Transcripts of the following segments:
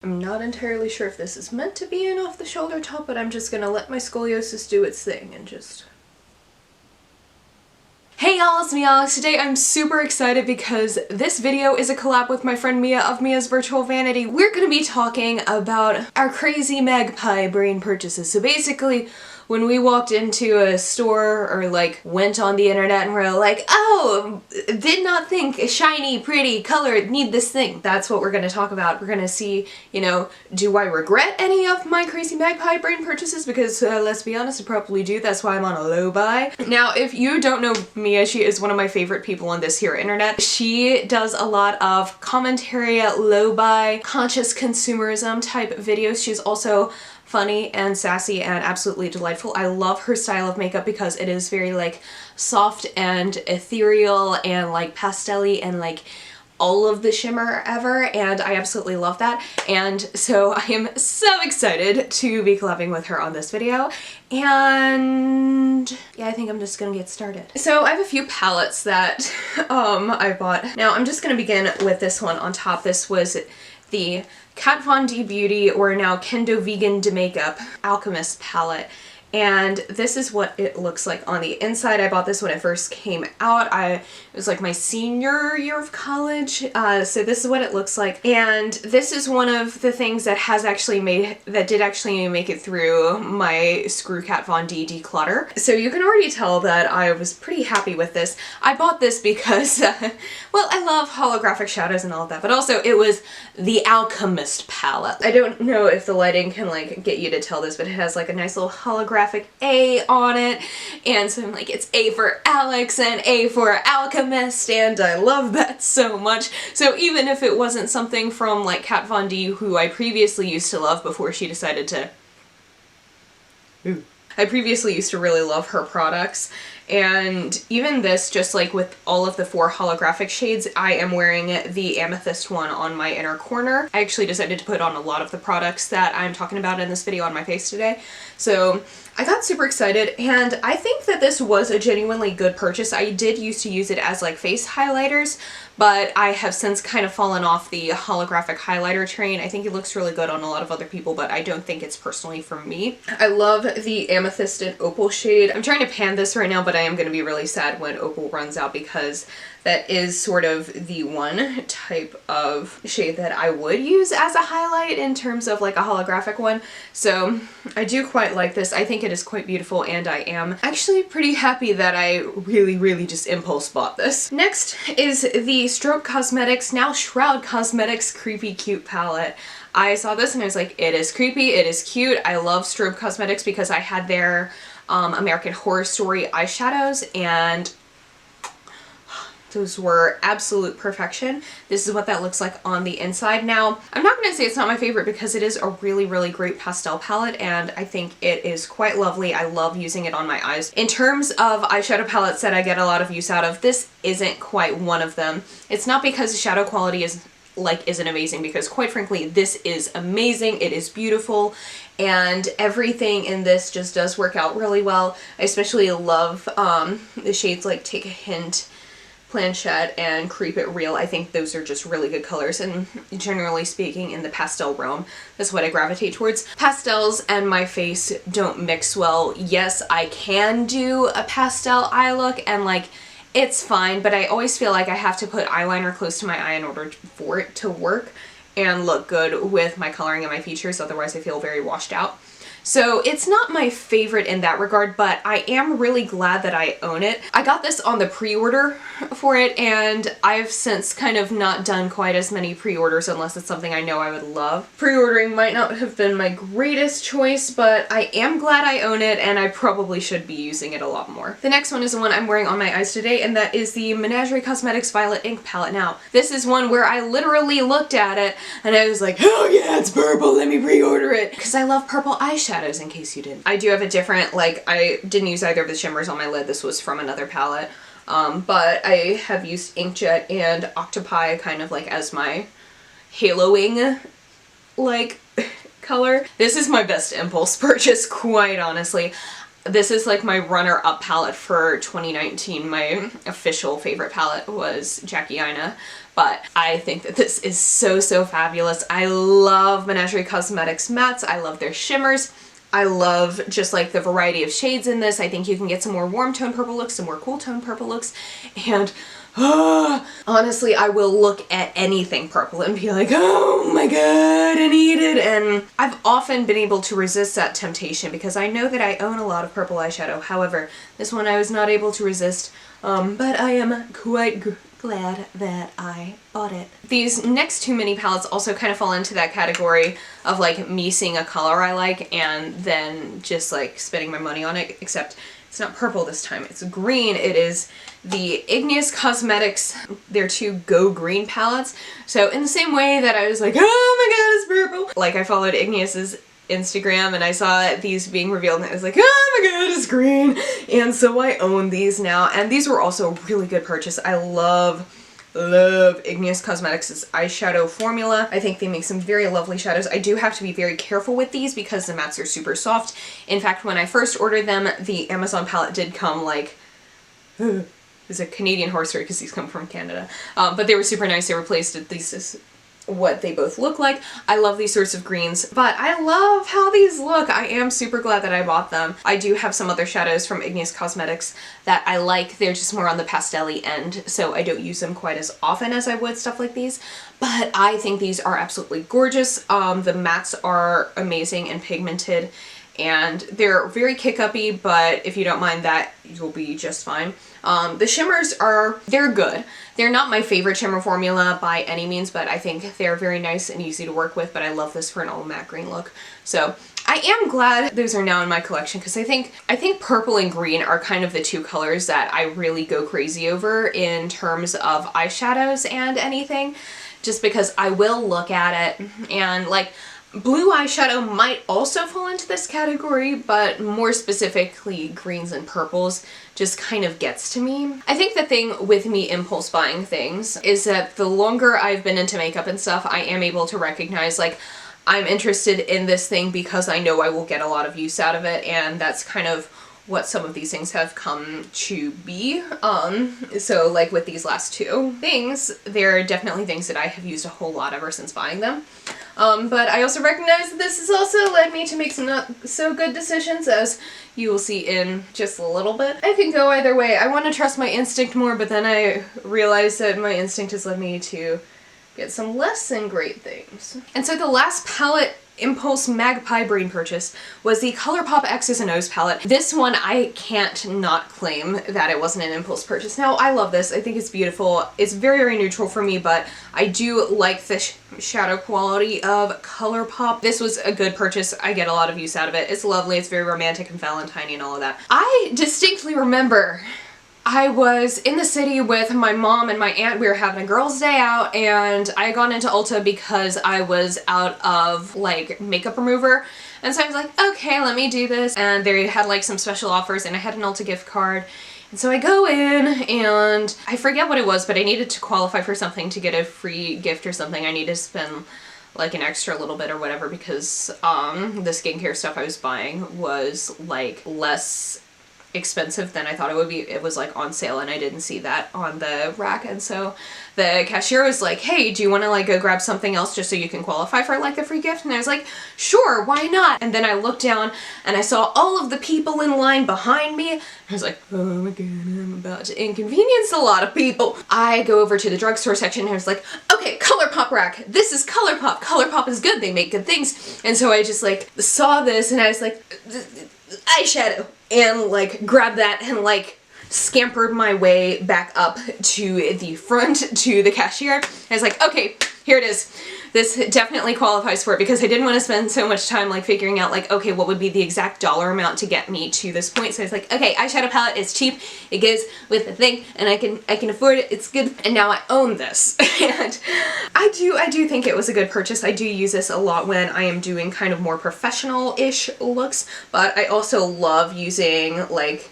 I'm not entirely sure if this is meant to be an off-the-shoulder top, but I'm just gonna let my scoliosis do its thing and just... Hey y'all, it's me Alex. Today I'm super excited because this video is a collab with my friend Mia of Mia's Virtual Vanity. We're gonna be talking about our crazy Magpie brain purchases. So basically, when we walked into a store or like went on the internet and we're like, oh, did not think a shiny, pretty, colored, need this thing. That's what we're gonna talk about. We're gonna see, you know, do I regret any of my crazy Magpie brain purchases? Because let's be honest, I probably do. That's why I'm on a low buy. Now, if you don't know Mia, she is one of my favorite people on this here internet. She does a lot of commentary, low buy, conscious consumerism type videos. She's also funny and sassy and absolutely delightful. I love her style of makeup because it is very like soft and ethereal and like pastel-y and like all of the shimmer ever, and I absolutely love that. And so I am so excited to be collabing with her on this video, and yeah, I think I'm just gonna get started. So I have a few palettes that I bought. Now I'm just gonna begin with this one on top. This was the Kat Von D Beauty, or now Kendo Vegan de Makeup Alchemist palette. And this is what it looks like on the inside. I bought this when it first came out. It was like my senior year of college. So this is what it looks like. And this is one of the things that did actually make it through my Screw Kat Von D declutter. So you can already tell that I was pretty happy with this. I bought this because, well, I love holographic shadows and all of that, but also it was the Alchemist palette. I don't know if the lighting can like get you to tell this, but it has like a nice little holographic A on it, and so I'm like, it's A for Alex and A for Alchemist, and I love that so much. So even if it wasn't something from like Kat Von D, who I previously used to love before she decided to... Ooh. I previously used to really love her products, and even this, just like with all of the 4 holographic shades, I am wearing the amethyst one on my inner corner. I actually decided to put on a lot of the products that I'm talking about in this video on my face today, so I got super excited, and I think that this was a genuinely good purchase. I did used to use it as like face highlighters, but I have since kind of fallen off the holographic highlighter train. I think it looks really good on a lot of other people, but I don't think it's personally for me. I love the amethyst and opal shade. I'm trying to pan this right now, but I am going to be really sad when opal runs out because that is sort of the one type of shade that I would use as a highlight in terms of like a holographic one. So I do quite like this. I think it is quite beautiful, and I am actually pretty happy that I really just impulse bought this. Next is the Strobe Cosmetics, now Shroud Cosmetics Creepy Cute palette. I saw this and I was like, it is creepy, it is cute. I love Strobe Cosmetics because I had their American Horror Story eyeshadows, and those were absolute perfection. This is what that looks like on the inside. Now, I'm not going to say it's not my favorite because it is a really great pastel palette, and I think it is quite lovely. I love using it on my eyes. In terms of eyeshadow palettes that I get a lot of use out of, this isn't quite one of them. It's not because the shadow quality isn't amazing, because quite frankly, this is amazing. It is beautiful, and everything in this just does work out really well. I especially love the shades like Take a Hint, Planchette, and Creep It Real. I think those are just really good colors, and generally speaking in the pastel realm, that's what I gravitate towards. Pastels and my face don't mix well. Yes, I can do a pastel eye look and like it's fine, but I always feel like I have to put eyeliner close to my eye in order for it to work and look good with my coloring and my features, otherwise I feel very washed out. So it's not my favorite in that regard, but I am really glad that I own it. I got this on the pre-order for it, and I've since kind of not done quite as many pre-orders unless it's something I know I would love. Pre-ordering might not have been my greatest choice, but I am glad I own it, and I probably should be using it a lot more. The next one is the one I'm wearing on my eyes today, and that is the Menagerie Cosmetics Violet Ink Palette. Now, this is one where I literally looked at it, and I was like, oh yeah, it's purple, let me pre-order it! Because I love purple eyeshadows, in case you didn't. I do have a different, like, I didn't use either of the shimmers on my lid. This was from another palette. But I have used Inkjet and Octopi kind of like as my haloing, like, color. This is my best impulse purchase, quite honestly. This is like my runner-up palette for 2019. My official favorite palette was Jackie Aina but I think that this is so, so fabulous. I love Menagerie Cosmetics mattes. I love their shimmers. I love just like the variety of shades in this. I think you can get some more warm tone purple looks, some more cool tone purple looks, and honestly, I will look at anything purple and be like, oh my god, I need it. And I've often been able to resist that temptation because I know that I own a lot of purple eyeshadow. However, this one I was not able to resist, but I am quite glad that I bought it. These next two mini palettes also kind of fall into that category of like me seeing a color I like and then just like spending my money on it, except it's not purple this time, it's green. It is the Igneous Cosmetics, their two Go Green palettes. So in the same way that I was like, oh my god, it's purple, like I followed Igneous's Instagram and I saw these being revealed and I was like, oh my god, it's green. And so I own these now, and these were also a really good purchase. I love Igneous Cosmetics' eyeshadow formula. I think they make some very lovely shadows. I do have to be very careful with these because the mattes are super soft. In fact, when I first ordered them, the Amazon palette did come like, it's a Canadian horse story because these come from Canada. But they were super nice. They replaced at least what they both look like. I love these sorts of greens, but I love how these look. I am super glad that I bought them. I do have some other shadows from Igneous Cosmetics that I like. They're just more on the pastel-y end, so I don't use them quite as often as I would stuff like these, but I think these are absolutely gorgeous. The mattes are amazing and pigmented, and they're very kick-uppy, but if you don't mind that, you'll be just fine. The shimmers they're good. They're not my favorite shimmer formula by any means, but I think they're very nice and easy to work with, but I love this for an all matte green look. So I am glad those are now in my collection because I think purple and green are kind of the two colors that I really go crazy over in terms of eyeshadows and anything, just because I will look at it and like, blue eyeshadow might also fall into this category, but more specifically greens and purples just kind of gets to me. I think the thing with me impulse buying things is that the longer I've been into makeup and stuff, I am able to recognize like, I'm interested in this thing because I know I will get a lot of use out of it, and that's kind of what some of these things have come to be. So like with these last two things, they're definitely things that I have used a whole lot ever since buying them. But I also recognize that this has also led me to make some not so good decisions, as you will see in just a little bit. I can go either way. I want to trust my instinct more, but then I realized that my instinct has led me to get some less than great things. And so the last palette impulse Magpie brain purchase was the ColourPop X's and O's palette. This one I can't not claim that it wasn't an impulse purchase. Now I love this. I think it's beautiful. It's very, very neutral for me, but I do like the shadow quality of ColourPop. This was a good purchase. I get a lot of use out of it. It's lovely. It's very romantic and Valentine-y and all of that. I distinctly remember I was in the city with my mom and my aunt. We were having a girls' day out, and I had gone into Ulta because I was out of like makeup remover, and so I was like, okay, let me do this, and they had like some special offers and I had an Ulta gift card, and so I go in and I forget what it was, but I needed to qualify for something to get a free gift or something. I needed to spend like an extra little bit or whatever because the skincare stuff I was buying was like less expensive than I thought it would be. It was like on sale and I didn't see that on the rack, and so the cashier was like, hey, do you want to like go grab something else just so you can qualify for like the free gift? And I was like, sure, why not? And then I looked down and I saw all of the people in line behind me. I was like, oh my god, I'm about to inconvenience a lot of people. I go over to the drugstore section and I was like, okay, ColourPop rack, this is ColourPop. ColourPop is good, they make good things. And so I just like saw this and I was like, eyeshadow, and like grabbed that and like scampered my way back up to the front to the cashier. I was like, okay, here it is. This definitely qualifies for it because I didn't want to spend so much time like figuring out like, okay, what would be the exact dollar amount to get me to this point. So I was like, okay, eyeshadow palette is cheap. It goes with the thing and I can afford it. It's good. And now I own this. And I do think it was a good purchase. I do use this a lot when I am doing kind of more professional-ish looks, but I also love using like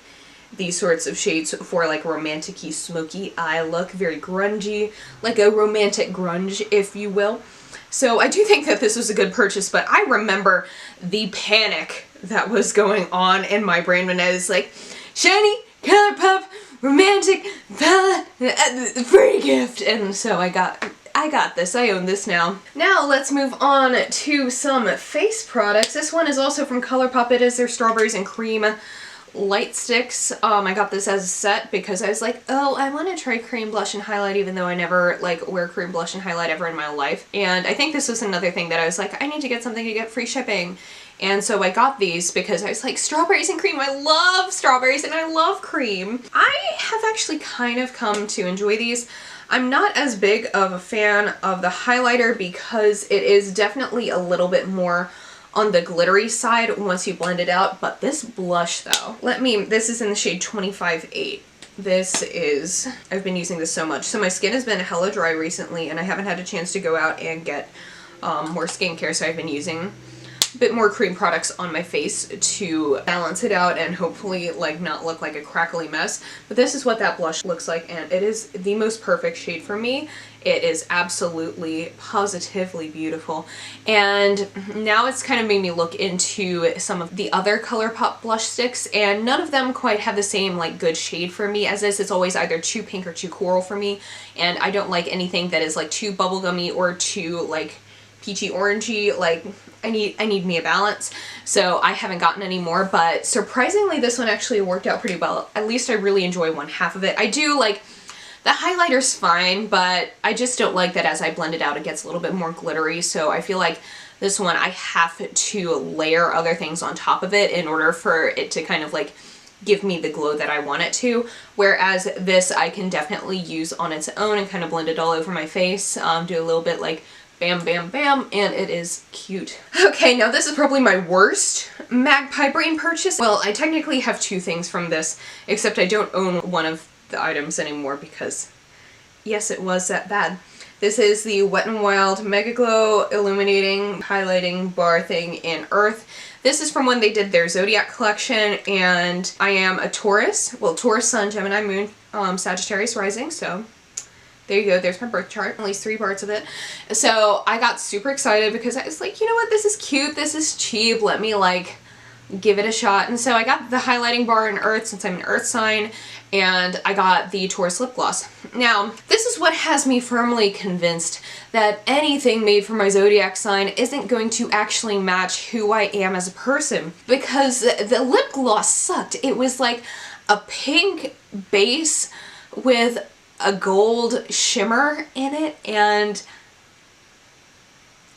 these sorts of shades for like romantic-y, smoky eye look, very grungy, like a romantic grunge, if you will. So I do think that this was a good purchase, but I remember the panic that was going on in my brain when I was like, shiny, ColourPop, romantic free gift. And so I got this. I own this now. Now let's move on to some face products. This one is also from Colourpop. It is their Strawberries and Cream light sticks. I got this as a set because I was like, oh, I want to try cream blush and highlight, even though I never like wear cream blush and highlight ever in my life. And I think this was another thing that I was like, I need to get something to get free shipping. And so I got these because I was like, strawberries and cream. I love strawberries and I love cream. I have actually kind of come to enjoy these. I'm not as big of a fan of the highlighter because it is definitely a little bit more on the glittery side once you blend it out, but this blush though, this is in the shade 25-8. I've been using this so much. So my skin has been hella dry recently and I haven't had a chance to go out and get more skincare, so I've been using a bit more cream products on my face to balance it out and hopefully like not look like a crackly mess. But this is what that blush looks like and it is the most perfect shade for me. It is absolutely positively beautiful. And now it's kind of made me look into some of the other Colourpop blush sticks and none of them quite have the same like good shade for me as this. It's always either too pink or too coral for me, and I don't like anything that is like too bubblegummy or too like peachy orangey. Like I need me a balance. So I haven't gotten any more, but surprisingly this one actually worked out pretty well. At least I really enjoy one half of it. I do like the highlighter's fine, but I just don't like that as I blend it out it gets a little bit more glittery. So I feel like this one I have to layer other things on top of it in order for it to kind of like give me the glow that I want it to. Whereas this I can definitely use on its own and kind of blend it all over my face. Do a little bit like bam, bam, bam, and it is cute. Okay, now this is probably my worst Magpie brain purchase. Well, I technically have two things from this, except I don't own one of the items anymore because, yes, it was that bad. This is the Wet n Wild Mega Glow Illuminating Highlighting Bar thing in Earth. This is from when they did their Zodiac collection, and I am a Taurus. Well, Taurus Sun, Gemini Moon, Sagittarius Rising, so there you go, there's my birth chart, at least 3 parts of it. So I got super excited because I was like, you know what, this is cute, this is cheap, let me like give it a shot. And so I got the highlighting bar in Earth since I'm an Earth sign, and I got the Taurus lip gloss. Now, this is what has me firmly convinced that anything made for my zodiac sign isn't going to actually match who I am as a person, because the lip gloss sucked. It was like a pink base with a gold shimmer in it, and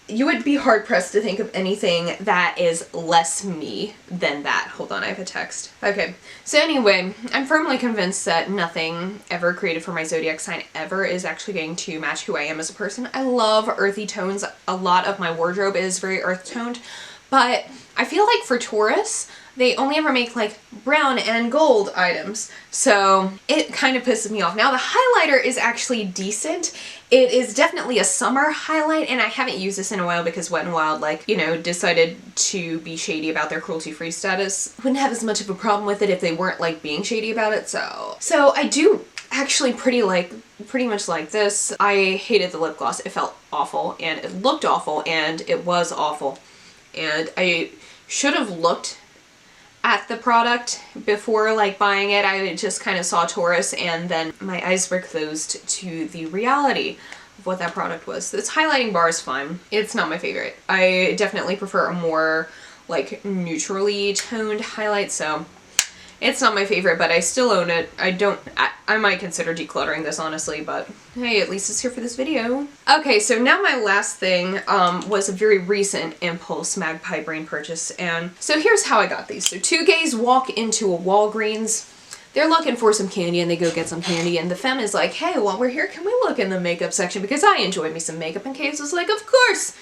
you would be hard-pressed to think of anything that is less me than that. Hold on, I have a text. Okay, so anyway, I'm firmly convinced that nothing ever created for my zodiac sign ever is actually going to match who I am as a person. I love earthy tones. A lot of my wardrobe is very earth-toned, but I feel like for Taurus, they only ever make like brown and gold items, so it kind of pisses me off. Now the highlighter is actually decent. It is definitely a summer highlight, and I haven't used this in a while because Wet n Wild, like, you know, decided to be shady about their cruelty-free status. Wouldn't have as much of a problem with it if they weren't like being shady about it, so I do actually pretty much like this. I hated the lip gloss. It felt awful, and it looked awful, and it was awful, and I should have looked at the product before like buying it. I just kind of saw Taurus and then my eyes were closed to the reality of what that product was. This highlighting bar is fine. It's not my favorite. I definitely prefer a more like neutrally toned highlight, so it's not my favorite, but I still own it. I might consider decluttering this honestly, but hey, at least it's here for this video. Okay, so now my last thing was a very recent impulse Magpie brain purchase, and so here's how I got these. So 2 gays walk into a Walgreens. They're looking for some candy and they go get some candy, and the femme is like, hey, while we're here, can we look in the makeup section? Because I enjoy me some makeup, and Kay's was like, of course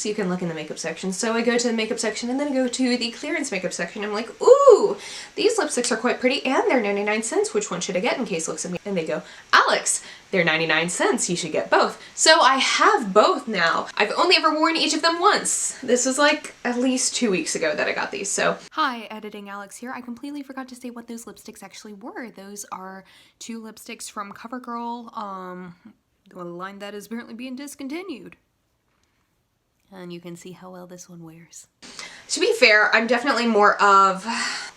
you can look in the makeup section. So I go to the makeup section and then I go to the clearance makeup section. I'm like, ooh, these lipsticks are quite pretty and they're 99 cents. Which one should I get? And Case looks at me and they go, Alex, they're 99 cents. You should get both. So I have both now. I've only ever worn each of them once. This was like at least 2 weeks ago that I got these, so. Hi, editing Alex here. I completely forgot to say what those lipsticks actually were. Those are 2 lipsticks from CoverGirl, the line that is apparently being discontinued. And you can see how well this one wears. To be fair, I'm definitely more of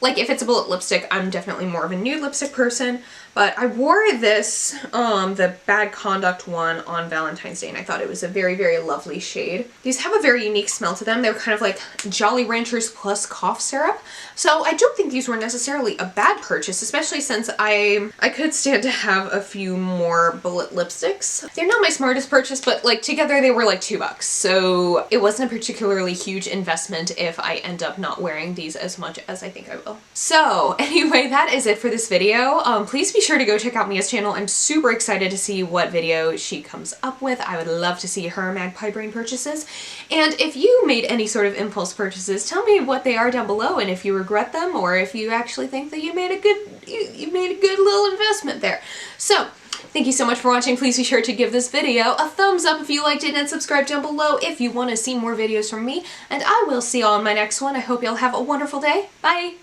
Like if it's a bullet lipstick, I'm definitely more of a nude lipstick person, but I wore this, the Bad Conduct one on Valentine's Day, and I thought it was a very, very lovely shade. These have a very unique smell to them. They're kind of like Jolly Ranchers plus cough syrup. So I don't think these were necessarily a bad purchase, especially since I could stand to have a few more bullet lipsticks. They're not my smartest purchase, but like together they were like $2. So it wasn't a particularly huge investment if I end up not wearing these as much as I think I will. So anyway, that is it for this video. Please be sure to go check out Mia's channel. I'm super excited to see what video she comes up with. I would love to see her Magpie brain purchases. And if you made any sort of impulse purchases, tell me what they are down below and if you regret them or if you actually think that you made a good little investment there. So thank you so much for watching. Please be sure to give this video a thumbs up if you liked it and subscribe down below if you want to see more videos from me. And I will see y'all in my next one. I hope y'all have a wonderful day. Bye!